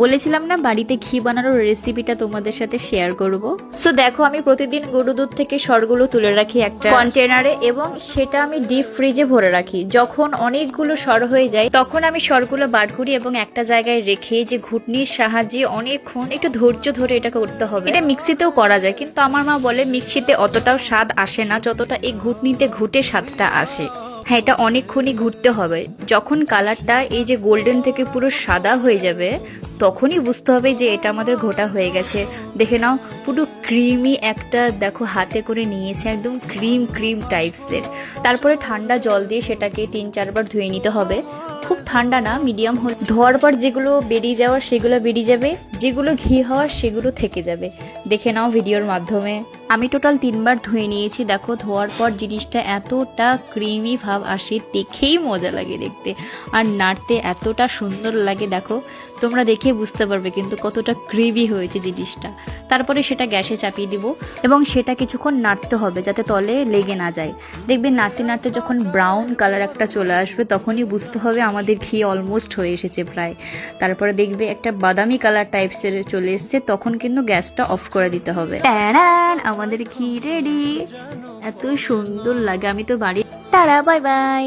বলেছিলাম না বাড়িতে ঘি বানানোর রেসিপিটা তোমাদের সাথে শেয়ার করব। সো দেখো, আমি প্রতিদিন গরু দুধ থেকে সরগুলো তুলে রাখি একটা কন্টেনারে এবং সেটা আমি ডিপ ফ্রিজে ভরে রাখি। যখন অনেকগুলো সর হয়ে যায় তখন আমি সরগুলো বার করি এবং একটা জায়গায় রেখে যে ঘুটনির সাহায্যে অনেকক্ষণ একটু ধৈর্য ধরে এটা করতে হবে। এটা মিক্সিতেও করা যায়, কিন্তু আমার মা বলে মিক্সিতে অতটাও স্বাদ আসে না যতটা এই ঘুটনিতে ঘুটে স্বাদটা আসে। হ্যাঁ, এটা অনেকক্ষণই ঘুরতে হবে। যখন কালারটা এই যে গোল্ডেন থেকে পুরো সাদা হয়ে যাবে তখনই বুঝতে হবে যে এটা আমাদের ঘোটা হয়ে গেছে। দেখে নাও, পুরো ক্রিমি একটা দেখো হাতে করে নিয়েছে, একদম ক্রিম ক্রিম টাইপসের। তারপরে ঠান্ডা জল দিয়ে সেটাকে 3-4 বার ধুয়ে নিতে হবে। খুব ঠান্ডা না, মিডিয়াম হল। ধোয়ার পর যেগুলো বেরিয়ে যাওয়ার সেগুলো বেরিয়ে যাবে, যেগুলো ঘি হওয়ার সেগুলো থেকে যাবে। দেখে নাও ভিডিওর মাধ্যমে। আমি টোটাল 3 বার ধুয়ে নিয়েছি। দেখো, ধোয়ার পর জিনিসটা এতটা ক্রিমি ভাব আসে, দেখেই মজা লাগে দেখতে, আর নাড়তে এতটা সুন্দর লাগে। দেখো, তোমরা দেখে বুঝতে পারবে কিন্তু কতটা ক্রিমি হয়েছে জিনিসটা। তারপরে সেটা গ্যাসে চাপিয়ে দিব এবং সেটা কিছুক্ষণ নাড়তে হবে যাতে তলে লেগে না যায়। দেখবে নাড়তে নাড়তে যখন ব্রাউন কালার একটা চলে আসবে তখনই বুঝতে হবে আমাদের ঘি অলমোস্ট হয়ে এসেছে প্রায়। তারপরে দেখবে একটা বাদামি কালার টাইপসের চলে এসছে, তখন কিন্তু গ্যাসটা অফ করে দিতে হবে। ট্যাড়ান, আমাদের ঘি রেডি। এত সুন্দর লাগে, আমি তো বাড়ি। Tata, bye bye.